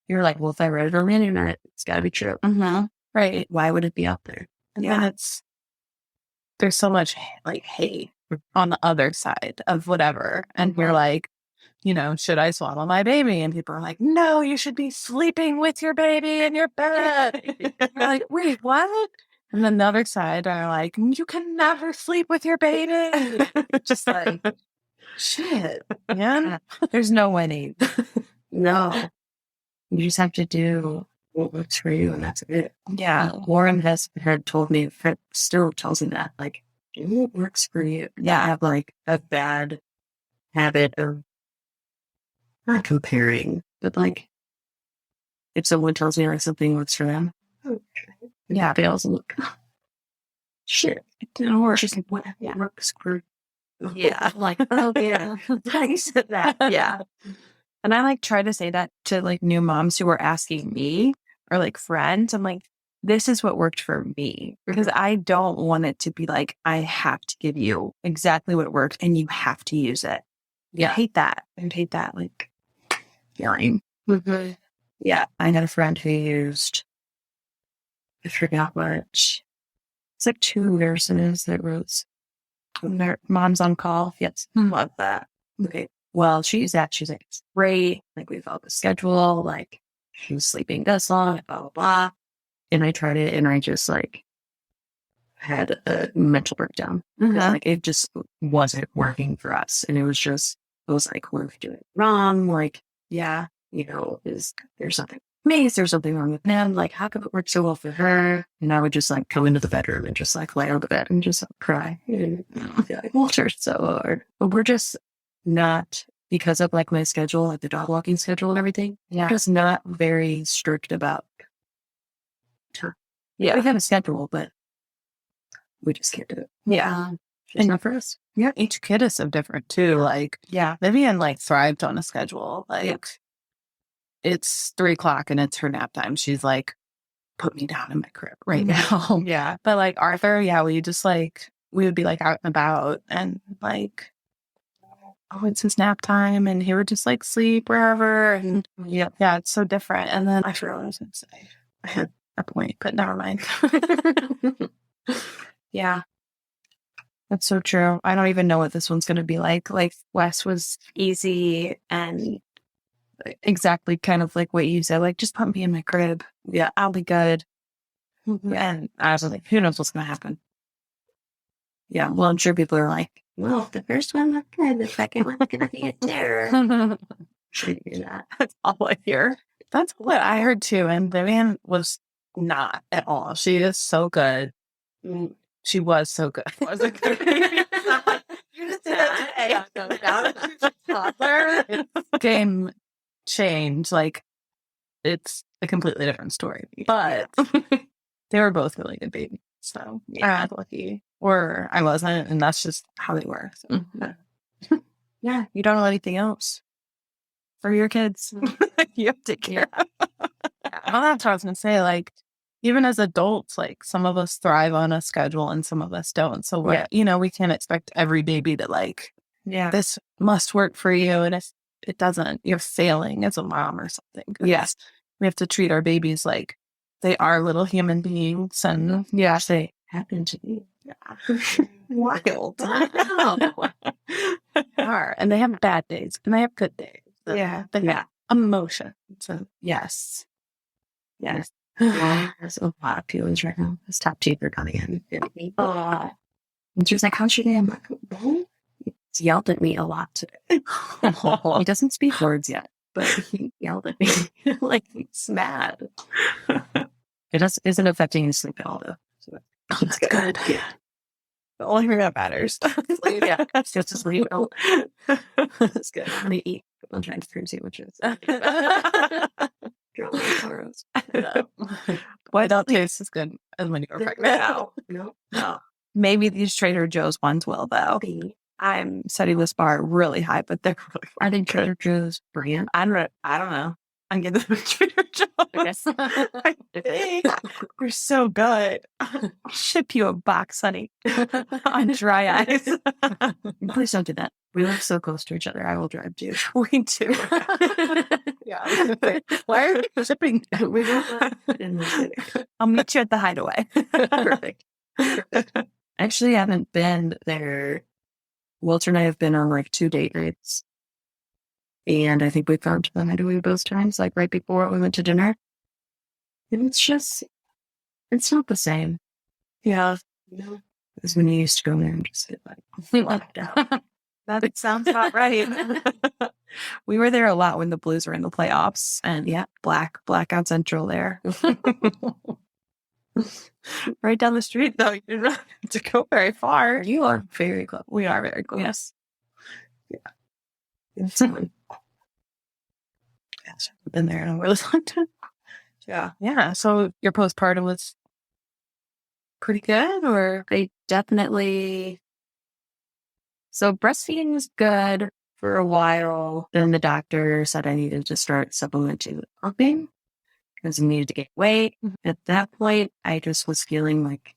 you're like, well, if I read it on the internet, it's gotta be true. Right. Why would it be out there? And then there's so much like hate on the other side of whatever. And we're like, should I swallow my baby? And people are like, no, you should be sleeping with your baby in your bed. We're like, wait, what? And then the other side are like, you can never sleep with your baby. Just like, shit, man. There's no winning. No. You just have to do what works for you, and that's it. Yeah. Warren had told me, still tells me that, like, do what works for you. Yeah. I have like a bad habit of not comparing, but like, if someone tells me like something works for them, Yeah. it fails, and look, shit, it didn't work. She's like, what works for you? Yeah. Like, oh yeah, you said that. Yeah. And I like try to say that to like new moms who are asking me or like friends. I'm like, this is what worked for me because I don't want it to be like, I have to give you exactly what worked and you have to use it. Yeah. I hate that. Like feeling. Yeah. I had a friend who used, I forgot what, it's like 2 nurses that was Mom's on call. Yes. Love that. Okay. Well, she's like, it's great. Like, we followed the schedule. Like, she was sleeping this long, blah, blah, blah. And I tried it and I just like had a mental breakdown. Like, it just wasn't working for us. And it was like, what are we doing wrong? Like, is there something with me? Is there something wrong with them? Like, how come it worked so well for her? And I would just like go into the bedroom and just like lay on the bed and just like, cry. And be like, Walter's so hard. But we're just not, because of like my schedule, like the dog walking schedule and everything. Yeah. Just not very strict about time. Yeah. We have a schedule, but we just can't do it. Yeah. It's not for us. Yeah, each kid is so different too. Like, Yeah. Vivian like thrived on a schedule. Like, it's 3:00 and it's her nap time. She's like, put me down in my crib right now. Yeah. But like Arthur, we would be like out and about and like, oh, it's his nap time, and he would just like sleep wherever. And yeah, it's so different. And then I forgot what I was going to say. I had a point, but never mind. Yeah. That's so true. I don't even know what this one's going to be like. Like, Wes was easy and exactly kind of like what you said. Like, just put me in my crib. Yeah, I'll be good. And I was like, who knows what's going to happen? Yeah. Well, I'm sure people are like, well, the first one looked good. The second one's going to be a terror. Should hear that. That's all I hear. That's what I heard too. And Vivian was not at all. She is so good. She was so good. Wasn't good. You just did that today. Now that she's a toddler, Game change. Like, it's a completely different story. But they were both really good babies. So Yeah. I'm lucky. Or I wasn't, and that's just how they were. So. Yeah, you don't know anything else for your kids. You have to take care of. Well, that's what I was going to say. Like, even as adults, like, some of us thrive on a schedule and some of us don't. So, we can't expect every baby to, like, this must work for you. And if it doesn't, you're failing as a mom or something. Yes. We have to treat our babies like they are little human beings. And They happen to be Wild. are. And they have bad days and they have good days. They have emotion. So, yes. There's a lot of feelings right now. His top teeth are coming in. And she was like, how's your day? I'm like, well, he's yelled at me a lot today. He doesn't speak words yet, but he yelled at me like he's mad. It isn't affecting his sleep at all, though. So that's good. Yeah. The only thing that matters. Yeah. It's just to sleep. It's good. I'm going to eat a bunch of ice cream sandwiches. Why don't taste as good as when you were pregnant? No. Maybe these Trader Joe's ones will, though. I'm setting this bar really high, but they're really I think Trader Joe's brand. I don't know. I'm getting the Trader Joe's. I think they're so good. I'll ship you a box, honey, on dry ice. Please don't do that. We live so close to each other. I will drive too. We do. Yeah. Why are you shipping? We don't live in the city. I'll meet you at the Hideaway. Perfect. Actually, I haven't been there. Walter and I have been on like 2 date nights. And I think we found the Hideaway both times, like right before we went to dinner. And it's not the same. Yeah. As when you used to go there and just sit like, out. That sounds about right. We were there a lot when the Blues were in the playoffs, and blackout central there. Right down the street, though. You don't have to go very far. You are very close. We are very close. Yes. Yeah. It's fun. Yes, I've been there in a really long time. Yeah. Yeah. So your postpartum was pretty good, or They definitely. So breastfeeding was good for a while. Then the doctor said I needed to start supplementing with pumping because I needed to gain weight. At that point, I just was feeling like,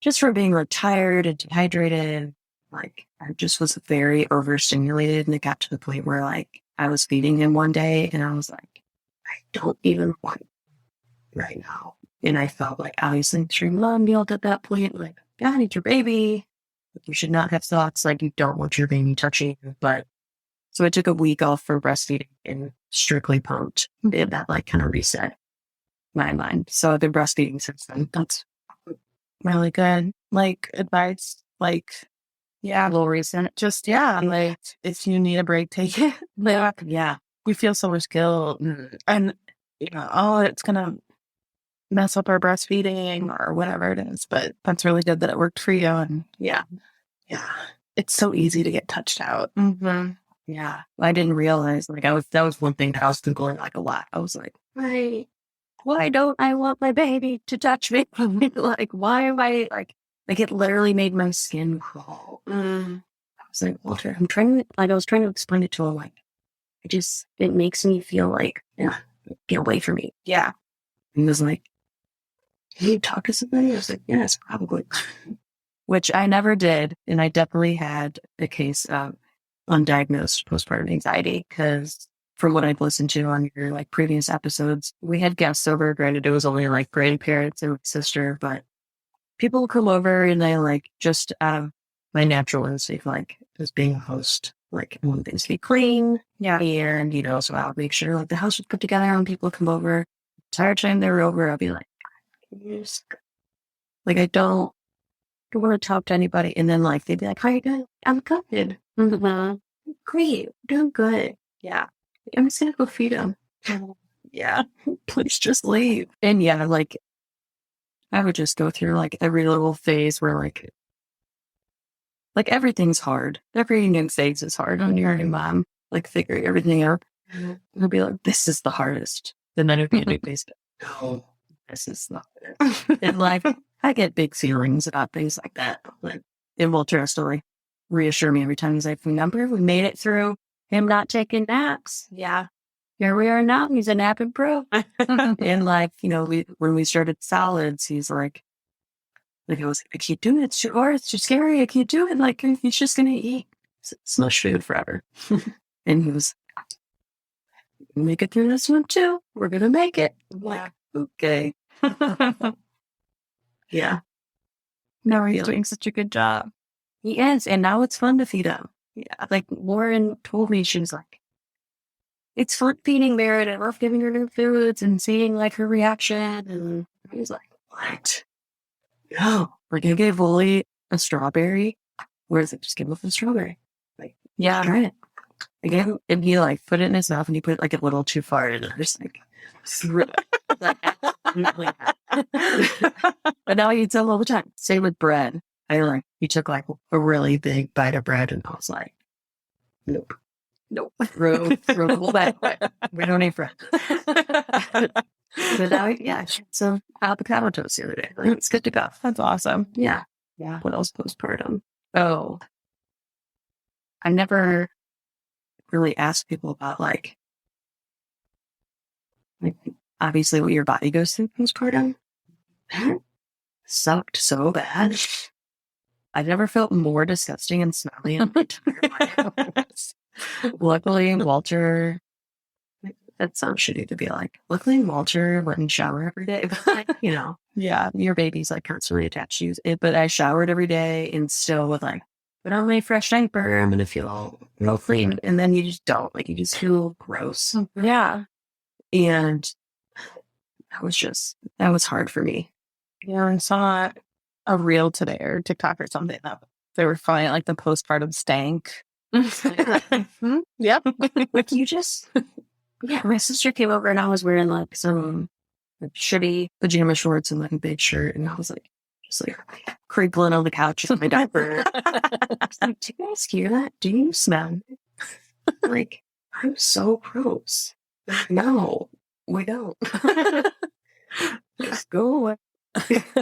just from being tired and dehydrated, like I just was very overstimulated. And it got to the point where like I was feeding him one day and I was like, I don't even want it right now. And I felt like obviously extreme love guilt at that point. Like, God, it's your baby. You should not have thoughts like you don't want your baby touching you. But so I took a week off for breastfeeding and strictly pumped. And that like kind of reset my mind. So I've been breastfeeding since then. That's Really good. Like advice, like, yeah, a little recent. just, yeah, like if you need a break, take it. Like, Yeah. we feel so much guilt and, you know, oh, it's going to mess up our breastfeeding or whatever it is. But that's really good that it worked for you. And Yeah. yeah, it's so easy to get touched out. Mm-hmm. Yeah. I didn't realize like that was one thing that I was Googling like a lot. I was like, why don't I want my baby to touch me? Like, why am I like it literally made my skin crawl. I was like, Walter, I was trying to explain it to him. Like, it makes me feel like, yeah, get away from me. Yeah. And he was like, can you talk to somebody? I was like, yes, probably. Which I never did. And I definitely had a case of undiagnosed postpartum anxiety because from what I've listened to on your like previous episodes, we had guests over. Granted, it was only like grandparents and my sister, but people will come over and I like just out of my natural instinct, like as being a host, like I want things to be clean. Yeah. And, you know, so I'll make sure like the house was put together when people come over. The entire time they were over, I'll be like, like I don't want to talk to anybody. And then like they'd be like, how you doing? I'm good. Great. Doing good. Yeah. I'm just gonna go feed him. Yeah. Please just leave. And yeah, like I would just go through like every little phase where like everything's hard. Every new phase is hard when you're a new mom, like figuring everything out. I'd be like, this is the hardest. Then it'd be a new phase. No, this is not it. And like I get big feelings about things like that. Like it will tell a story. Reassure me every time he's like, remember, we made it through him not taking naps. Yeah. Here we are now. He's a napping pro. And like, you know, when we started solids, he's like I was like, I can't do it. It's too hard. It's too scary. I can't do it. Like he's just gonna eat smush food forever. And he was, make it through this one too. We're gonna make it. I'm like, okay. Yeah. No, he's doing such a good job. He is. And now it's fun to feed him. Yeah. Like Lauren told me, she was like, it's fun feeding Merritt. I love giving her new foods and seeing like her reaction. And I was like, what? No. We're gonna give Wally a strawberry. Where is it? Just give him a strawberry. Like, yeah, try it. Again, and he like put it in his mouth and he put it like a little too far in. I'm just like, but now he eats it all the time. Same with bread. He took like a really big bite of bread and I was like, nope. Throw the whole bag away. We don't eat bread. But now, yeah, some avocado toast the other day. Like, it's good to go. That's awesome. Yeah. What else postpartum? Oh, I never really asked people about like obviously what your body goes through postpartum. That sucked so bad. I never felt more disgusting and smelly in my entire life. Luckily, Walter, that sounds shitty to be like, luckily Walter let me shower every day. But like, you know, yeah, your baby's like constantly attached to you. But I showered every day and still with like, put on my fresh diaper, I'm going to feel real clean. And then you just don't. Like, you just feel gross. Yeah. And that was hard for me. Yeah, I saw a reel today or TikTok or something that they were calling it like the postpartum stank. Yep. Like yeah, my sister came over and I was wearing like some like, shitty pajama shorts and like a big shirt. And I was like, just like crinkling on the couch with my diaper. I was like, do you guys hear that? Do you smell it? Like, I'm so gross. No, we don't. Just go away.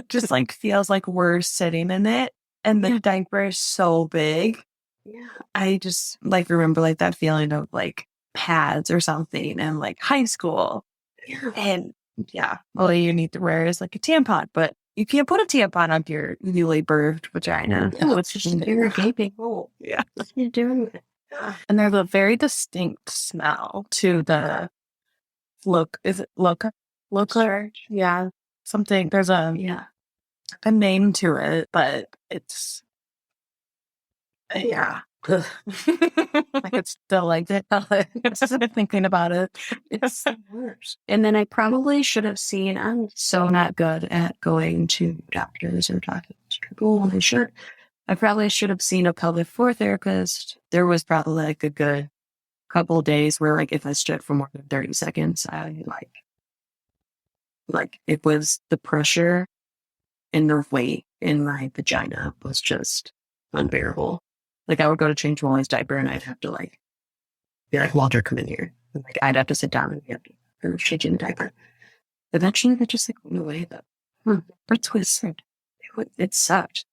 Just like feels like we're sitting in it and the diaper is so big. Yeah. I just like remember like that feeling of like pads or something in like high school. Yeah. And yeah, all you need to wear is like a tampon, but you can't put a tampon up your newly birthed vagina. No, it's just a gaping hole. Yeah. What are you doing with it? And there's a very distinct smell to the is it Loca? Yeah. Something, there's a name to it, but it's Yeah. I could still like it. Just thinking about it. It's the worst. And then I probably should have seen, I'm so not good at going to doctors or talking to people when I should. I probably should have seen a pelvic floor therapist. There was probably like a good couple of days where like if I stood for more than 30 seconds, I like it was the pressure and the weight in my vagina was just unbearable. Like I would go to change Wally's diaper and I'd have to like be like, Walter, come in here. And, like I'd have to sit down and we have to finish changing the diaper. Eventually they just like went away though. That's weird. It sucked.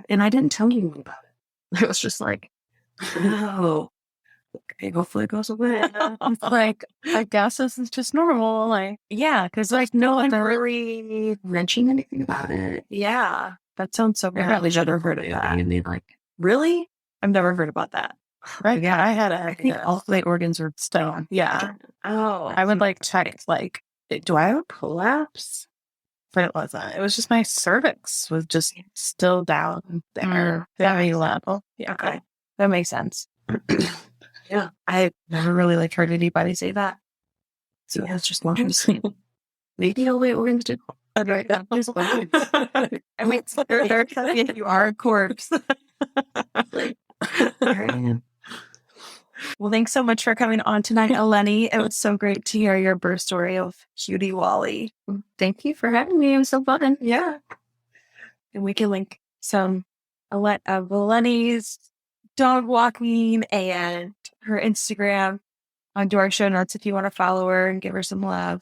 And I didn't tell anyone about it. It was just like, oh, okay, hopefully it goes away. It's like, I guess this is just normal. Like, Yeah, because like no one really mentioned anything about it. Yeah. That sounds so I bad. probably should have heard of that. And they like, really? I've never heard about that. right? Yeah. I had I think all the organs are stone. Yeah. Oh, I would like check, like, do I have a prolapse? But it wasn't. It was just my cervix was just still down there. Very level. Yeah. Okay. That makes sense. yeah. I never really like heard anybody say that. So yeah, it's just one of those. Maybe all the organs do. Right. I mean, You are a corpse. like, here I am. Well, thanks so much for coming on tonight, Eleni. It was so great to hear your birth story of cutie Wally. Thank you for having me. It was so fun. Yeah. And we can link some of Eleni's dog walking and her Instagram onto our show notes if you want to follow her and give her some love.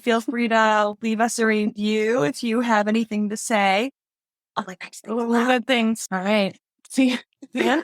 Feel free to leave us a review if you have anything to say. Oh, like nice Good things. All right. See you.